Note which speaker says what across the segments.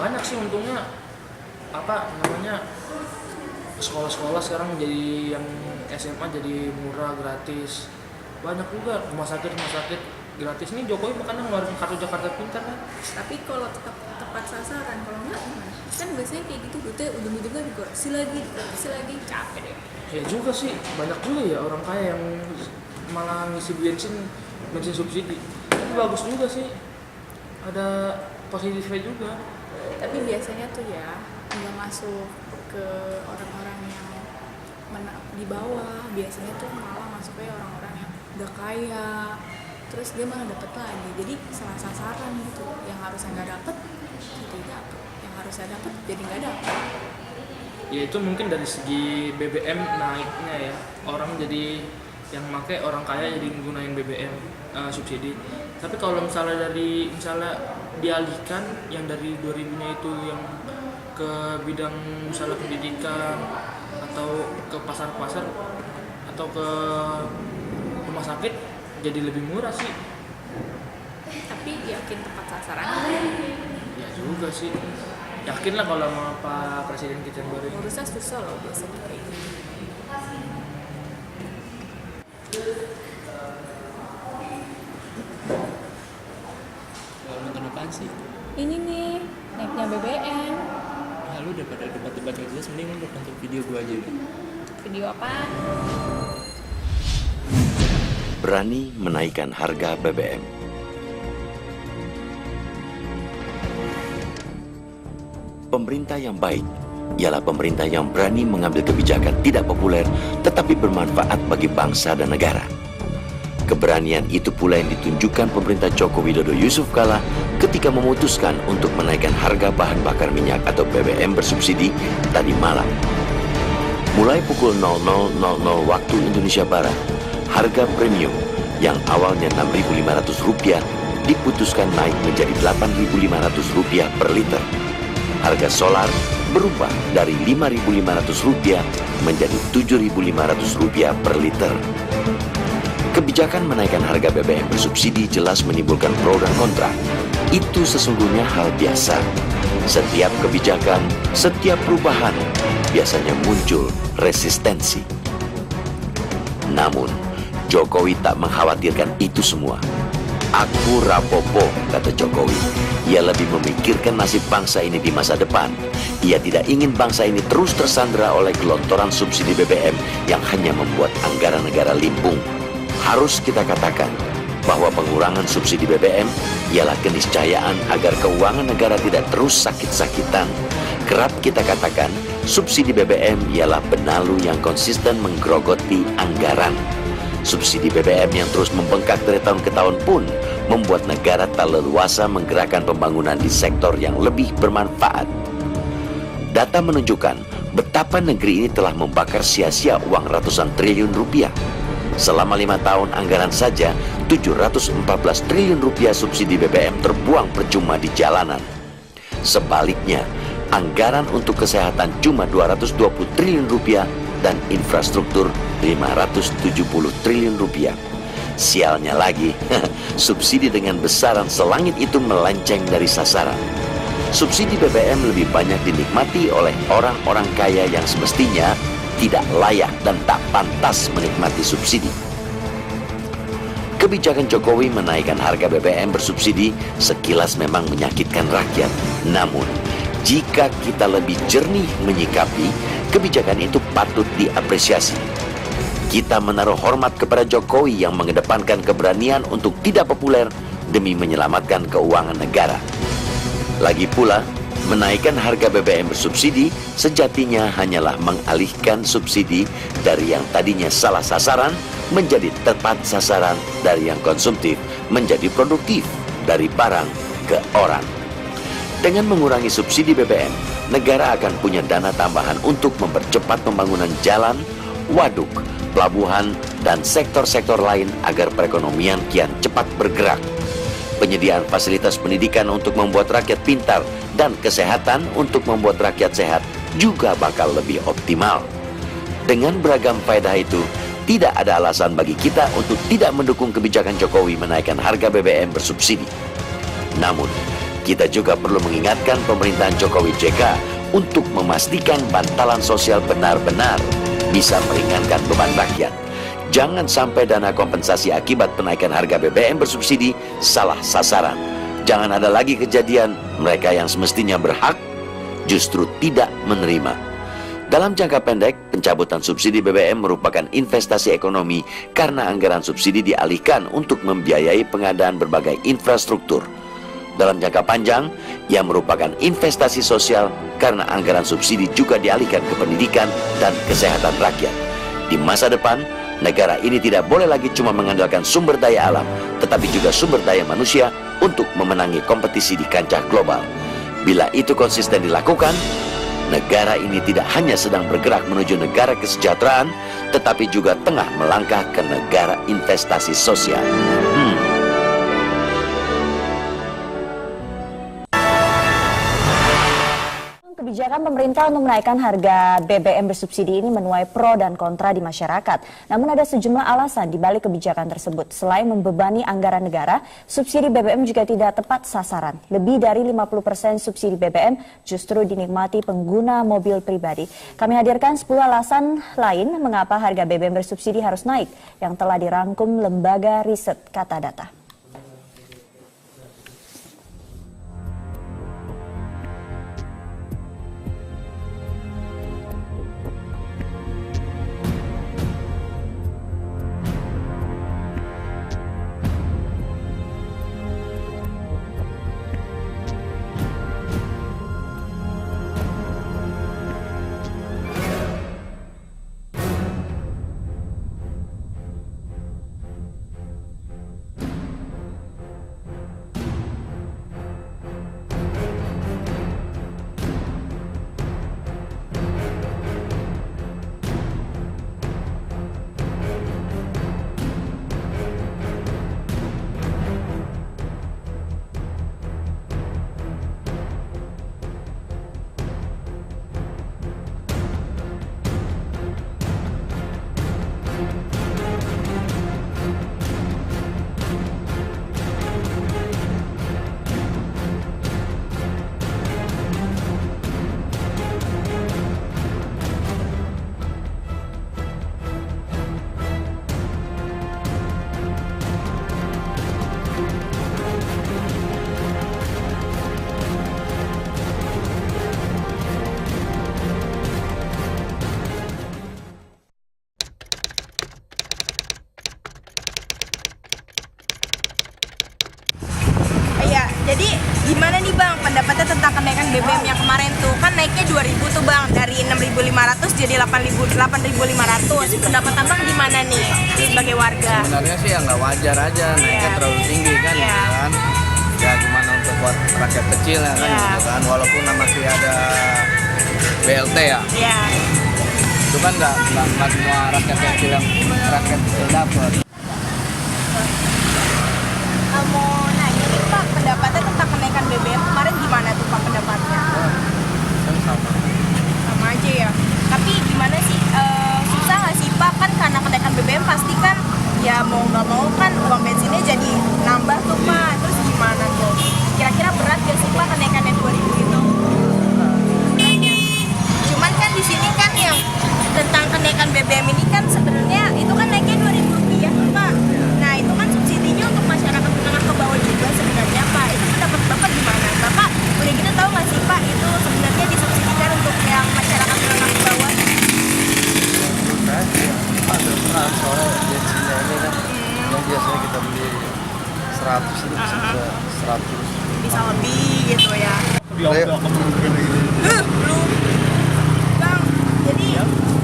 Speaker 1: banyak sih untungnya, apa namanya, sekolah-sekolah sekarang jadi yang SMA jadi murah gratis, banyak juga rumah sakit gratis. Nih Jokowi makanya ngeluarin kartu Jakarta Pintar kan.
Speaker 2: Tapi kalau tepat sasaran, kalau enggak gimana? Kan biasanya kayak gitu, duitnya ujung-ujungnya juga si lagi capek deh.
Speaker 1: Ya juga sih, banyak juga ya orang kaya yang malah ngisi bensin subsidi. Tapi bagus juga sih, ada positifnya juga.
Speaker 2: Tapi biasanya tuh ya nggak masuk ke orang-orang yang di bawah, biasanya tuh malah masuknya orang-orang yang udah kaya, terus dia malah dapet lagi, jadi salah sasaran gitu. Yang harusnya nggak dapet jadi dapet, yang harusnya dapet jadi nggak dapet.
Speaker 1: Ya itu mungkin dari segi BBM naiknya ya, orang jadi yang make orang kaya jadi gunain BBM subsidi. Tapi kalau misalnya dialihkan yang dari 2000-nya itu yang ke bidang misalnya pendidikan atau ke pasar-pasar atau ke rumah sakit, jadi lebih murah sih.
Speaker 2: Tapi yakin tepat sasaran
Speaker 1: Ya juga sih, yakin lah kalau sama Pak Presiden kita yang baru ini.
Speaker 2: ngurusnya susah loh biasanya kayak gitu.
Speaker 3: Nonton apaan sih?
Speaker 2: Ini nih naiknya BBM.
Speaker 3: Nah, lu daripada debat-debat gak jelas, mending lu nonton video gua aja deh.
Speaker 2: Video apa?
Speaker 4: Berani menaikkan harga BBM. Pemerintah yang baik ialah pemerintah yang berani mengambil kebijakan tidak populer tetapi bermanfaat bagi bangsa dan negara. Keberanian itu pula yang ditunjukkan pemerintah Joko Widodo Yusuf Kala ketika memutuskan untuk menaikkan harga bahan bakar minyak atau BBM bersubsidi tadi malam. Mulai pukul 00.00 waktu Indonesia Barat, harga premium yang awalnya Rp6.500 diputuskan naik menjadi Rp8.500 per liter. Harga solar berubah dari Rp5.500 menjadi Rp7.500 per liter. Kebijakan menaikkan harga BBM bersubsidi jelas menimbulkan pro dan kontra. Itu sesungguhnya hal biasa. Setiap kebijakan, setiap perubahan biasanya muncul resistensi. Namun, Jokowi tak mengkhawatirkan itu semua. Aku rapopo, kata Jokowi. Ia lebih memikirkan nasib bangsa ini di masa depan. Ia tidak ingin bangsa ini terus tersandera oleh gelontoran subsidi BBM yang hanya membuat anggaran negara limpung. Harus kita katakan bahwa pengurangan subsidi BBM ialah keniscayaan agar keuangan negara tidak terus sakit-sakitan. Kerap kita katakan, subsidi BBM ialah benalu yang konsisten menggerogoti anggaran. Subsidi BBM yang terus membengkak dari tahun ke tahun pun membuat negara tak leluasa menggerakkan pembangunan di sektor yang lebih bermanfaat. Data menunjukkan betapa negeri ini telah membakar sia-sia uang ratusan triliun rupiah. Selama 5 tahun anggaran saja, Rp714 triliun subsidi BBM terbuang percuma di jalanan. Sebaliknya, anggaran untuk kesehatan cuma Rp220 triliun dan infrastruktur Rp570 triliun. Sialnya lagi, subsidi dengan besaran selangit itu melenceng dari sasaran. Subsidi BBM lebih banyak dinikmati oleh orang-orang kaya yang semestinya tidak layak dan tak pantas menikmati subsidi. Kebijakan Jokowi menaikkan harga BBM bersubsidi sekilas memang menyakitkan rakyat. Namun, jika kita lebih jernih menyikapi, kebijakan itu patut diapresiasi. Kita menaruh hormat kepada Jokowi yang mengedepankan keberanian untuk tidak populer demi menyelamatkan keuangan negara. Lagi pula, menaikkan harga BBM bersubsidi sejatinya hanyalah mengalihkan subsidi dari yang tadinya salah sasaran menjadi tepat sasaran, dari yang konsumtif menjadi produktif, dari barang ke orang. Dengan mengurangi subsidi BBM, negara akan punya dana tambahan untuk mempercepat pembangunan jalan, waduk, pelabuhan, dan sektor-sektor lain agar perekonomian kian cepat bergerak. Penyediaan fasilitas pendidikan untuk membuat rakyat pintar dan kesehatan untuk membuat rakyat sehat juga bakal lebih optimal. Dengan beragam faedah itu, tidak ada alasan bagi kita untuk tidak mendukung kebijakan Jokowi menaikkan harga BBM bersubsidi. Namun, Kita juga perlu mengingatkan pemerintahan Jokowi JK untuk memastikan bantalan sosial benar-benar bisa meringankan beban rakyat. Jangan sampai dana kompensasi akibat penaikan harga BBM bersubsidi salah sasaran. Jangan ada lagi kejadian mereka yang semestinya berhak justru tidak menerima. Dalam jangka pendek, pencabutan subsidi BBM merupakan investasi ekonomi karena anggaran subsidi dialihkan untuk membiayai pengadaan berbagai infrastruktur. Dalam jangka panjang, ia merupakan investasi sosial karena anggaran subsidi juga dialihkan ke pendidikan dan kesehatan rakyat. Di masa depan, negara ini tidak boleh lagi cuma mengandalkan sumber daya alam, tetapi juga sumber daya manusia untuk memenangi kompetisi di kancah global. Bila itu konsisten dilakukan, negara ini tidak hanya sedang bergerak menuju negara kesejahteraan, tetapi juga tengah melangkah ke negara investasi sosial.
Speaker 5: Kebijakan pemerintah untuk menaikkan harga BBM bersubsidi ini menuai pro dan kontra di masyarakat. Namun ada sejumlah alasan di balik kebijakan tersebut. Selain membebani anggaran negara, subsidi BBM juga tidak tepat sasaran. Lebih dari 50% subsidi BBM justru dinikmati pengguna mobil pribadi. Kami hadirkan 10 alasan lain mengapa harga BBM bersubsidi harus naik yang telah dirangkum lembaga riset Kata Data.
Speaker 6: Jadi gimana nih Bang pendapatnya tentang kenaikan BBM yang kemarin tuh? Kan naiknya 2.000 tuh Bang, dari 6.500 jadi 8.500. Pendapat Abang gimana nih sebagai warga?
Speaker 7: Sebenarnya sih ya nggak wajar aja, naiknya terlalu tinggi kan, kan? Ya gimana untuk buat rakyat kecil ya kan, gitu kan? Walaupun masih ada BLT ya. Itu kan nggak semua rakyat kecil dapat.
Speaker 6: Mau nanya nih Pak, pendapatnya tentang kenaikan BBM kemarin gimana tuh Pak pendapatnya?
Speaker 7: Kan
Speaker 6: Sama aja ya. Tapi gimana sih, susah nggak sih Pak? Kan karena kenaikan BBM pasti kan ya mau nggak mau kan uang bensinnya jadi nambah tuh Pak. Terus gimana tuh? Kira-kira berat gak sih Pak kenaikannya 2.000 itu? Cuman kan di sini kan yang tentang kenaikan BBM ini kan sebenarnya itu kan naiknya 2.000 rupiah Pak. Nah itu kan subsidinya untuk masyarakat menengah ke bawah juga sebenarnya Pak. Itu pendapat Bapak gimana? Bapak udah gitu tahu nggak sih Pak itu sebenarnya disubsidikan untuk yang masyarakat menengah ke bawah?
Speaker 7: Ada peran soalnya bensinnya ini kan yang biasanya kita beli 100 itu bisa 100.
Speaker 6: Bisa lebih gitu ya. Bang, jadi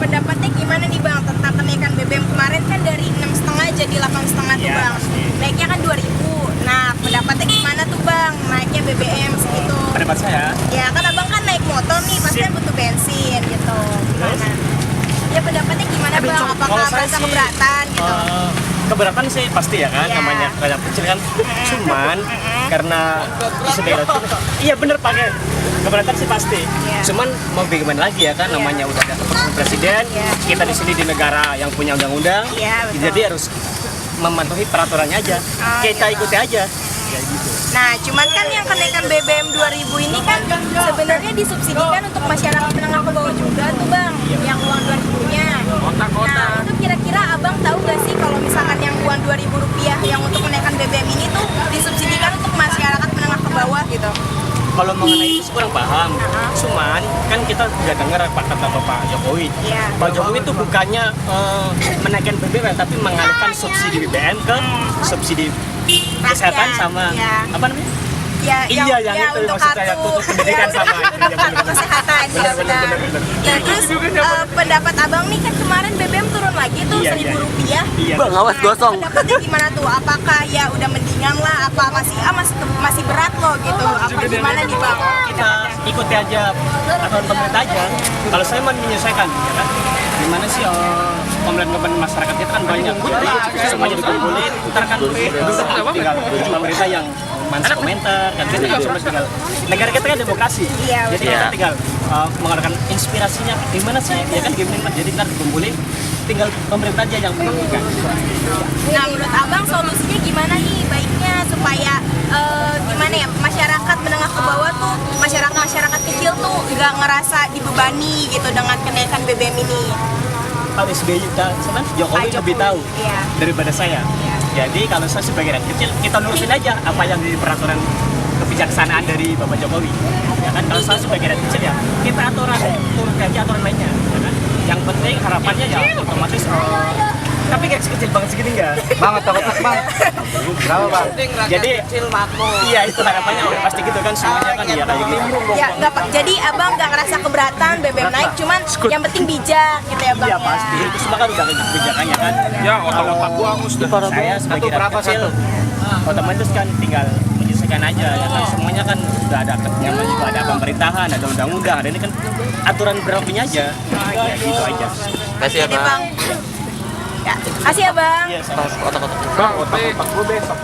Speaker 6: pendapatnya gimana nih Bang tentang kenaikan BBM kemarin kan dari 6,5 jadi 8,5 tuh Bang. Naiknya kan 2.000. Nah, pendapatnya gimana tuh Bang naiknya BBM segitu?
Speaker 8: Pendapat saya?
Speaker 6: Ya kan Abang kan naik motor nih, pasti kan butuh bensin gitu. Gimana? Ya pendapatnya gimana Bang? Apakah merasa keberatan gitu?
Speaker 8: Keberatan sih pasti ya kan, namanya rakyat kecil kan. Cuman karena di daerah itu, iya bener pakai keberatan sih pasti. Cuman mau bagaimana lagi ya kan, namanya udah ada keputusan presiden. Kita di sini di negara yang punya undang-undang, jadi harus mematuhi peraturannya aja. Kita ikuti aja. kayak gitu.
Speaker 6: Nah, cuman kan yang kenaikan BBM 2000 ini kan sebenarnya disubsidikan untuk masyarakat menengah ke bawah juga tuh Bang, yang uang 2000-nya. Nah, itu kira-kira Abang tahu gak sih kalau misalkan yang uang 2000 rupiah yang untuk kenaikan BBM ini tuh disubsidikan untuk masyarakat menengah ke bawah gitu?
Speaker 8: Kalau mengenai itu kurang paham, cuman kan kita udah dengar apa kata Bapak Jokowi. Pak Jokowi itu bukannya menaikkan BBM, tapi mengalihkan subsidi BBM ke subsidi kesehatan sama apa namanya?
Speaker 6: Ya,
Speaker 8: Iya, yang itu
Speaker 6: untuk
Speaker 8: maksud saya,
Speaker 6: kartu
Speaker 8: untuk pendidikan sama itu, ya,
Speaker 6: kartu kesehatan ya benar. Nah terus pendapat Abang nih kan kemarin BBM turun lagi tuh
Speaker 8: Iya,
Speaker 6: 1000
Speaker 8: iya.
Speaker 6: rupiah.
Speaker 8: Iya.
Speaker 7: Bang, awas gosong.
Speaker 6: Pendapatnya gimana tuh? Apakah ya udah mendingan lah? Apa masih berat loh gitu? Apa gimana nih Bang?
Speaker 8: Kita ikuti aja aturan pemerintah aja. Kalau saya mau menyesuaikan, ya kan? Gimana sih komplain-komplain masyarakat kita kan banyak. Jadi semuanya dikumpulin, ntar kan tinggal pemerintah yang komentar kan kita tinggal negara kita kan demokrasi.
Speaker 6: Iya,
Speaker 8: Jadi kita tinggal mengadakan inspirasinya gimana sih ya kan gimana jadi ntar dikumpulin tinggal pemerintah aja yang menentukan.
Speaker 6: Nah menurut Abang solusinya gimana nih baiknya supaya gimana ya masyarakat menengah ke bawah tuh masyarakat kecil tuh nggak ngerasa dibebani gitu dengan kenaikan BBM ini?
Speaker 8: Pak SBY sama Jokowi lebih tahu daripada saya. Jadi kalau saya sebagai rakyat kecil kita nurutin aja apa yang di peraturan kebijaksanaan dari Bapak Jokowi. Ya kan kalau saya sebagai rakyat kecil ya kita turutin aja aturan mainnya. Ya kan? Yang penting harapannya ya otomatis tapi kayak sekecil banget segini enggak?
Speaker 7: Bang, takut Bang. Berapa Bang?
Speaker 8: Jadi kecil makmur. Iya itu harapannya udah pasti gitu kan semuanya kan ya kayak gitu.
Speaker 6: Ya nggak Pak. Jadi Abang nggak ngerasa keberatan BBM naik, cuman yang penting bijak gitu ya Bang.
Speaker 8: Iya pasti itu semua kan udah kebijakannya kan.
Speaker 1: Ya otak-otak gua angus dah.
Speaker 8: Saya sebagai rakyat kecil otomatis kan tinggal menyesuaikan aja ya kan semuanya kan udah ada ketentuan juga ada pemerintahan ada undang-undang ada ini kan aturan berlakunya aja ya gitu aja.
Speaker 7: Kasih ya
Speaker 6: Jadi
Speaker 7: Bang.
Speaker 6: Bang. Ya, kasih ya Bang.
Speaker 8: Iya sama.
Speaker 7: Otak-otak.
Speaker 1: Bang, otak-otak gua besok.